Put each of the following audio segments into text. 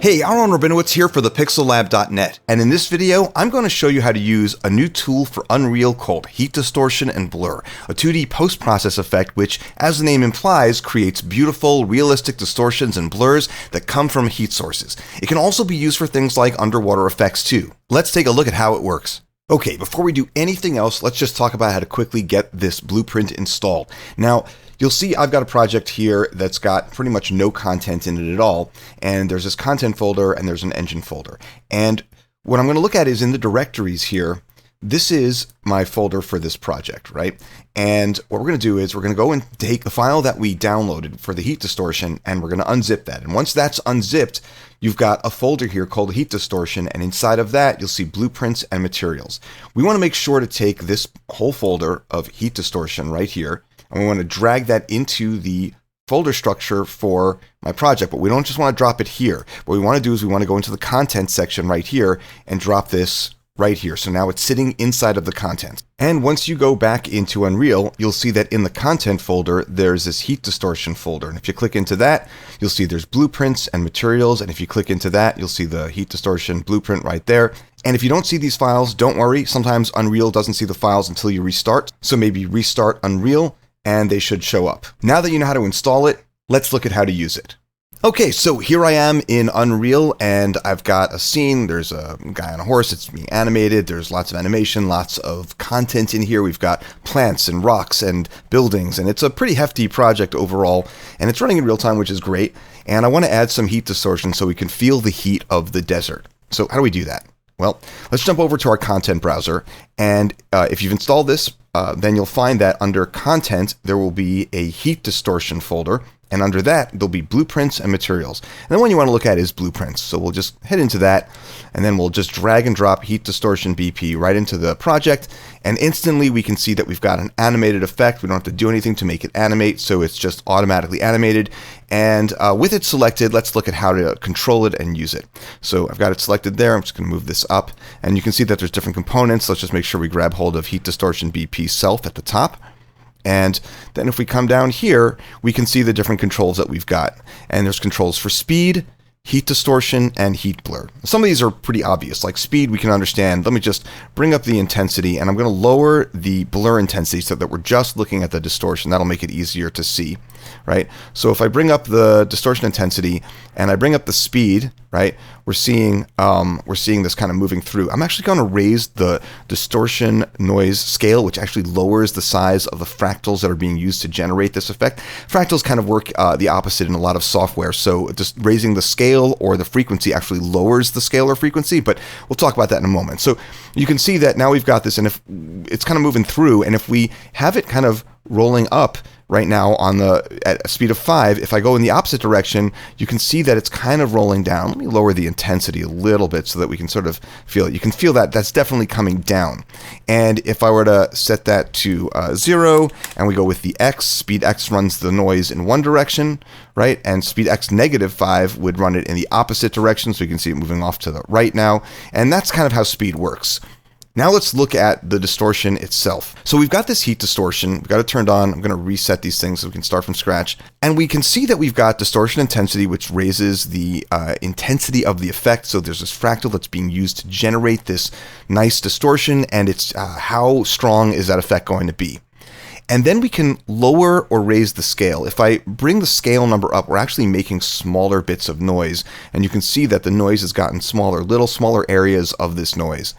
Hey, Aharon Rabinowitz here for thepixellab.net, and in this video, I'm going to show you how to use a new tool for Unreal called Heat Distortion and Blur, a 2D post-process effect which, as the name implies, creates beautiful, realistic distortions and blurs that come from heat sources. It can also be used for things like underwater effects too. Let's take a look at how it works. Okay, before we do anything else, let's just talk about how to quickly get this blueprint installed. Now, you'll see I've got a project here that's got pretty much no content in it at all, and there's this content folder and there's an engine folder. And what I'm going to look at is in the directories here, this is my folder for this project, right? And what we're going to do is we're going to go and take the file that we downloaded for the heat distortion and we're going to unzip that. And once that's unzipped, you've got a folder here called Heat Distortion, and inside of that, you'll see blueprints and materials. We want to make sure to take this whole folder of Heat Distortion right here, and we want to drag that into the folder structure for my project, but we don't just want to drop it here. What we want to do is we want to go into the content section right here and drop this right here. So now it's sitting inside of the content. And once you go back into Unreal, you'll see that in the content folder, there's this heat distortion folder. And if you click into that, you'll see there's blueprints and materials. And if you click into that, you'll see the heat distortion blueprint right there. And if you don't see these files, don't worry. Sometimes Unreal doesn't see the files until you restart. So maybe restart Unreal and they should show up. Now that you know how to install it, let's look at how to use it. Okay, so here I am in Unreal, and I've got a scene. There's a guy on a horse. It's being animated. There's lots of animation, lots of content in here. We've got plants and rocks and buildings, and it's a pretty hefty project overall, and it's running in real time, which is great. And I want to add some heat distortion so we can feel the heat of the desert. So how do we do that? Well, let's jump over to our content browser, and if you've installed this, then you'll find that under Content, there will be a Heat Distortion folder, and under that, there'll be Blueprints and Materials. And the one you want to look at is Blueprints, so we'll just head into that, and then we'll just drag and drop Heat Distortion BP right into the project, and instantly we can see that we've got an animated effect. We don't have to do anything to make it animate, so it's just automatically animated. And with it selected, let's look at how to control it and use it. So I've got it selected there. I'm just going to move this up, and you can see that there's different components. Let's just make sure we grab hold of Heat Distortion BP self at the top. And then if we come down here, we can see the different controls that we've got. And there's controls for speed, heat distortion, and heat blur. Some of these are pretty obvious, like speed we can understand. Let me just bring up the intensity, and I'm going to lower the blur intensity so that we're just looking at the distortion. That'll make it easier to see, right? So if I bring up the distortion intensity and I bring up the speed, right, we're seeing this kind of moving through. I'm actually going to raise the distortion noise scale, which actually lowers the size of the fractals that are being used to generate this effect. Fractals kind of work the opposite in a lot of software. So just raising the scale or the frequency actually lowers the scale or frequency, but we'll talk about that in a moment. So you can see that now we've got this, and if it's kind of moving through, and if we have it kind of rolling up right now at a speed of 5, if I go in the opposite direction, you can see that it's kind of rolling down. Let me lower the intensity a little bit so that we can sort of feel it. You can feel that that's definitely coming down. And if I were to set that to 0 and we go with the X, speed X runs the noise in one direction, right? And speed X -5 would run it in the opposite direction, so you can see it moving off to the right now. And that's kind of how speed works. Now let's look at the distortion itself. So we've got this heat distortion, we've got it turned on. I'm going to reset these things so we can start from scratch. And we can see that we've got distortion intensity, which raises the intensity of the effect. So there's this fractal that's being used to generate this nice distortion, and it's how strong is that effect going to be. And then we can lower or raise the scale. If I bring the scale number up, we're actually making smaller bits of noise. And you can see that the noise has gotten smaller, little smaller areas of this noise.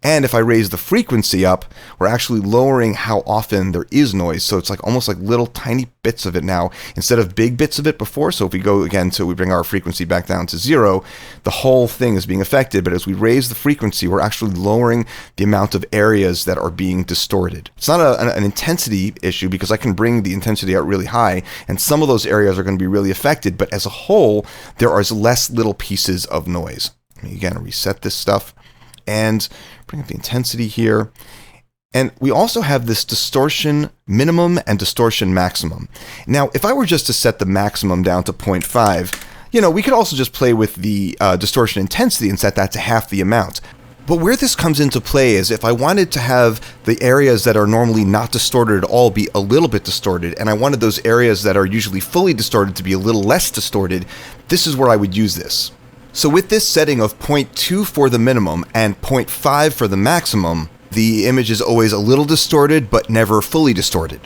And if I raise the frequency up, we're actually lowering how often there is noise. So it's like almost like little tiny bits of it now instead of big bits of it before. So if we go again, so we bring our frequency back down to 0, the whole thing is being affected. But as we raise the frequency, we're actually lowering the amount of areas that are being distorted. It's not an intensity issue because I can bring the intensity out really high and some of those areas are going to be really affected. But as a whole, there are less little pieces of noise. Let me again reset this stuff and bring up the intensity here. And we also have this distortion minimum and distortion maximum. Now, if I were just to set the maximum down to 0.5, we could also just play with the distortion intensity and set that to half the amount. But where this comes into play is if I wanted to have the areas that are normally not distorted at all be a little bit distorted, and I wanted those areas that are usually fully distorted to be a little less distorted, this is where I would use this. So with this setting of 0.2 for the minimum and 0.5 for the maximum, the image is always a little distorted, but never fully distorted.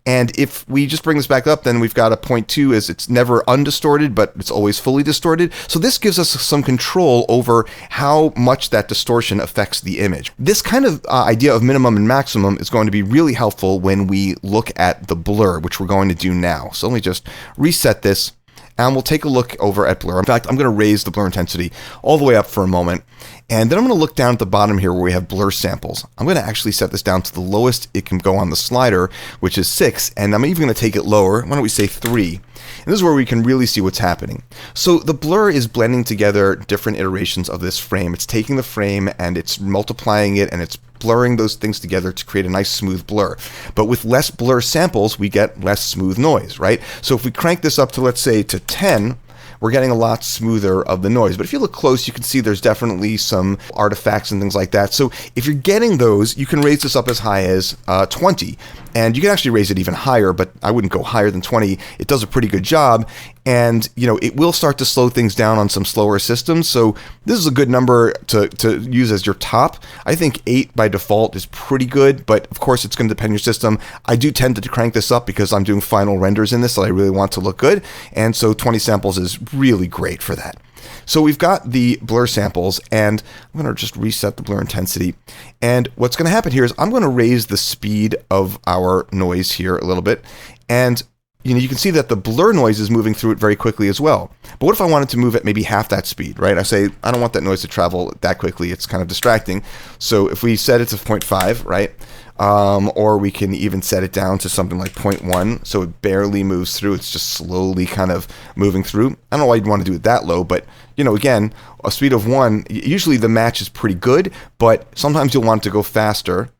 And if we just bring this back up, then we've got a 0.2 as it's never undistorted, but it's always fully distorted. So this gives us some control over how much that distortion affects the image. This kind of idea of minimum and maximum is going to be really helpful when we look at the blur, which we're going to do now. So let me just reset this. And we'll take a look over at blur. In fact, I'm going to raise the blur intensity all the way up for a moment. And then I'm going to look down at the bottom here where we have blur samples. I'm going to actually set this down to the lowest it can go on the slider, which is 6. And I'm even going to take it lower. Why don't we say 3? And this is where we can really see what's happening. So the blur is blending together different iterations of this frame. It's taking the frame and it's multiplying it and it's blurring those things together to create a nice smooth blur. But with less blur samples, we get less smooth noise, right? So if we crank this up to, let's say, to 10, we're getting a lot smoother of the noise. But if you look close, you can see there's definitely some artifacts and things like that. So if you're getting those, you can raise this up as high as 20. And you can actually raise it even higher, but I wouldn't go higher than 20. It does a pretty good job. And, you know, it will start to slow things down on some slower systems. So this is a good number to use as your top. I think 8 by default is pretty good, but of course it's going to depend on your system. I do tend to crank this up because I'm doing final renders in this, so I really want to look good. And so 20 samples is really great for that. So we've got the blur samples, and I'm going to just reset the blur intensity. And what's going to happen here is I'm going to raise the speed of our noise here a little bit. And you can see that the blur noise is moving through it very quickly as well. But what if I wanted to move at maybe half that speed, right? I say, I don't want that noise to travel that quickly. It's kind of distracting. So if we set it to 0.5, right? Or we can even set it down to something like 0.1, so it barely moves through. It's just slowly kind of moving through. I don't know why you'd want to do it that low, but again, a speed of 1, usually the match is pretty good, but sometimes you'll want to go faster,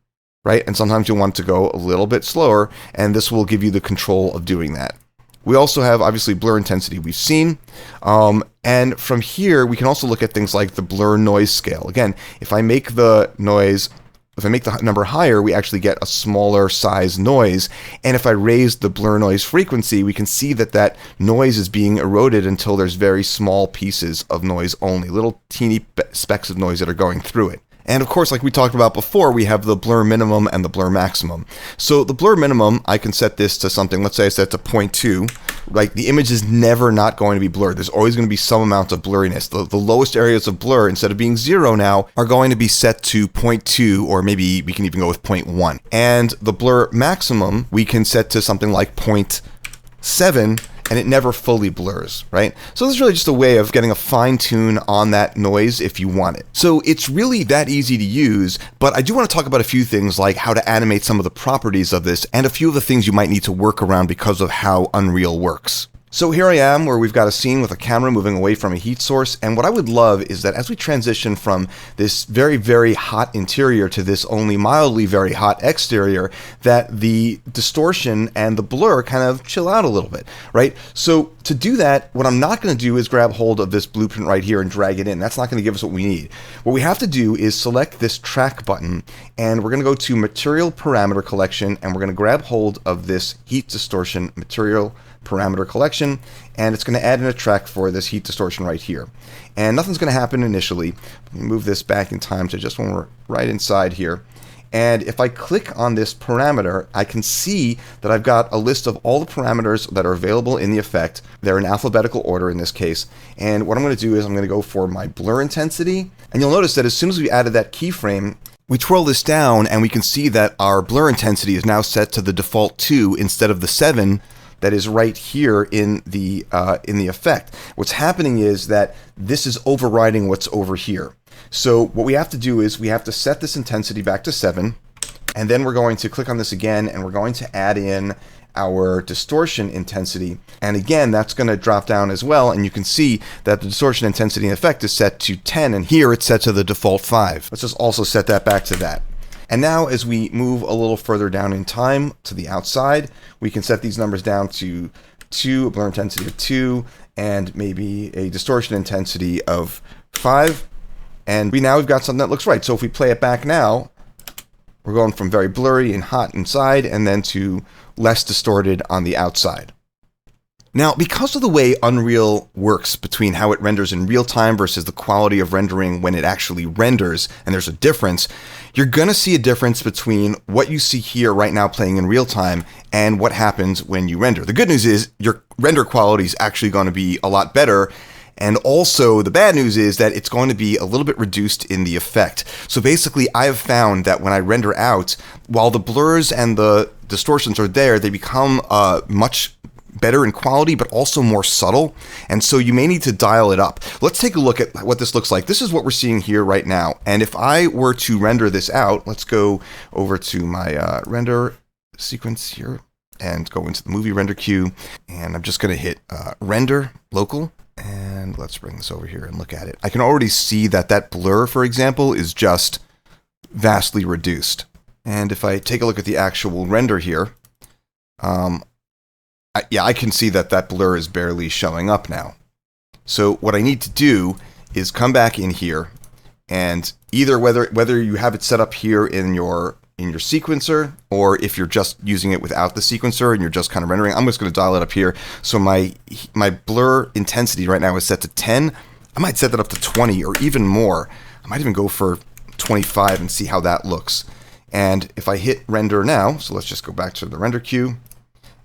right? And sometimes you'll want to go a little bit slower, and this will give you the control of doing that. We also have, obviously, blur intensity we've seen. And from here, we can also look at things like the blur noise scale. Again, if I make the number higher, we actually get a smaller size noise. And if I raise the blur noise frequency, we can see that that noise is being eroded until there's very small pieces of noise only, little teeny specks of noise that are going through it. And of course, like we talked about before, we have the blur minimum and the blur maximum. So the blur minimum, I can set this to something, let's say I set it to 0.2, right? The image is never not going to be blurred. There's always going to be some amount of blurriness. The lowest areas of blur, instead of being 0 now, are going to be set to 0.2, or maybe we can even go with 0.1. And the blur maximum, we can set to something like 0.7, and it never fully blurs, right? So this is really just a way of getting a fine tune on that noise if you want it. So it's really that easy to use, but I do want to talk about a few things like how to animate some of the properties of this and a few of the things you might need to work around because of how Unreal works. So here I am where we've got a scene with a camera moving away from a heat source, and what I would love is that as we transition from this very, very hot interior to this only mildly very hot exterior, that the distortion and the blur kind of chill out a little bit, right? So to do that, what I'm not going to do is grab hold of this blueprint right here and drag it in. That's not going to give us what we need. What we have to do is select this track button, and we're going to go to Material Parameter Collection, and we're going to grab hold of this Heat Distortion Material Parameter Collection, and it's going to add in a track for this heat distortion right here. And nothing's going to happen initially. Let me move this back in time to just when we're right inside here. And if I click on this parameter, I can see that I've got a list of all the parameters that are available in the effect. They're in alphabetical order in this case. And what I'm going to do is I'm going to go for my blur intensity. And you'll notice that as soon as we added that keyframe, we twirl this down and we can see that our blur intensity is now set to the default 2 instead of the 7 that is right here in the effect. What's happening is that this is overriding what's over here. So what we have to do is we have to set this intensity back to 7, and then we're going to click on this again, and we're going to add in our distortion intensity. And again, that's going to drop down as well, and you can see that the distortion intensity in effect is set to 10, and here it's set to the default 5. Let's just also set that back to that. And now as we move a little further down in time to the outside, we can set these numbers down to 2, a blur intensity of 2, and maybe a distortion intensity of 5. And we've got something that looks right. So if we play it back now, we're going from very blurry and hot inside and then to less distorted on the outside. Now, because of the way Unreal works between how it renders in real time versus the quality of rendering when it actually renders, and there's a difference, you're going to see a difference between what you see here right now playing in real time and what happens when you render. The good news is your render quality is actually going to be a lot better. And also the bad news is that it's going to be a little bit reduced in the effect. So basically I have found that when I render out, while the blurs and the distortions are there, they become much better in quality, but also more subtle. And so you may need to dial it up. Let's take a look at what this looks like. This is what we're seeing here right now. And if I were to render this out, let's go over to my render sequence here and go into the movie render queue. And I'm just going to hit render local. And let's bring this over here and look at it. I can already see that that blur, for example, is just vastly reduced. And if I take a look at the actual render here, I can see that that blur is barely showing up now. So what I need to do is come back in here, and either whether you have it set up here in your sequencer, or if you're just using it without the sequencer and you're just kind of rendering, I'm just going to dial it up here. So my blur intensity right now is set to 10. I might set that up to 20 or even more. I might even go for 25 and see how that looks. And if I hit render now, so let's just go back to the render queue,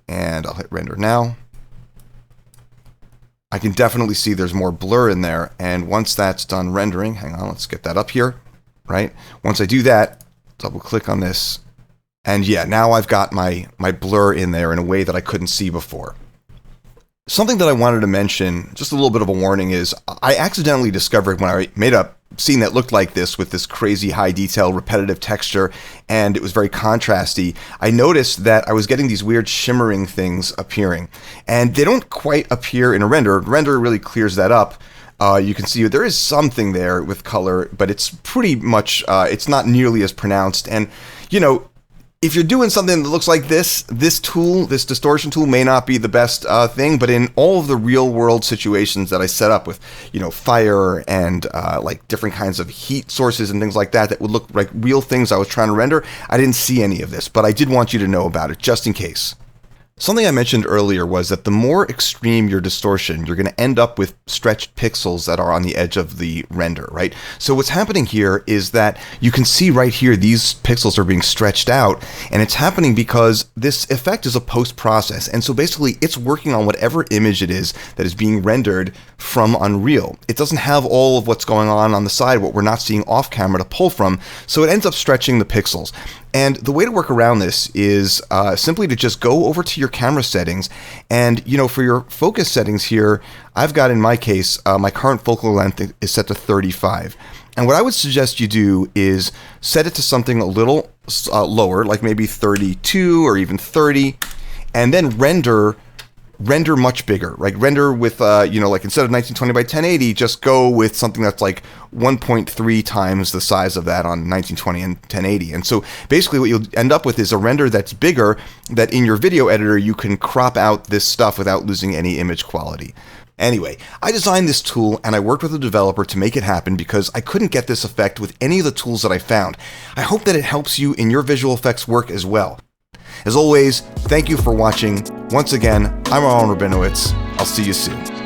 and I'll hit render now. I can definitely see there's more blur in there. And once that's done rendering, hang on, let's get that up here, right? Once I do that, double click on this. And yeah, now I've got my blur in there in a way that I couldn't see before. Something that I wanted to mention, just a little bit of a warning, is I accidentally discovered when I made a scene that looked like this with this crazy high detail, repetitive texture, and it was very contrasty, I noticed that I was getting these weird shimmering things appearing. And they don't quite appear in a render. Render really clears that up. You can see there is something there with color, but it's pretty much, it's not nearly as pronounced. And, you know, if you're doing something that looks like this tool, this distortion tool, may not be the best thing, but in all of the real world situations that I set up with, you know, fire and like different kinds of heat sources and things like that, that would look like real things I was trying to render, I didn't see any of this, but I did want you to know about it just in case. Something I mentioned earlier was that the more extreme your distortion, you're going to end up with stretched pixels that are on the edge of the render, right? So what's happening here is that you can see right here, these pixels are being stretched out, and it's happening because this effect is a post-process. And so basically it's working on whatever image it is that is being rendered from Unreal. It doesn't have all of what's going on the side, what we're not seeing off camera to pull from. So it ends up stretching the pixels. And the way to work around this is simply to just go over to your camera settings, and you know, for your focus settings here, I've got, in my case, my current focal length is set to 35. And what I would suggest you do is set it to something a little lower, like maybe 32 or even 30, and then render much bigger, like render with, you know, like instead of 1920 by 1080, just go with something that's like 1.3 times the size of that on 1920 and 1080. And so basically what you'll end up with is a render that's bigger, that in your video editor you can crop out this stuff without losing any image quality. Anyway, I designed this tool and I worked with a developer to make it happen because I couldn't get this effect with any of the tools that I found. I hope that it helps you in your visual effects work as well. As always, thank you for watching. Once again, I'm Aharon Rabinowitz. I'll see you soon.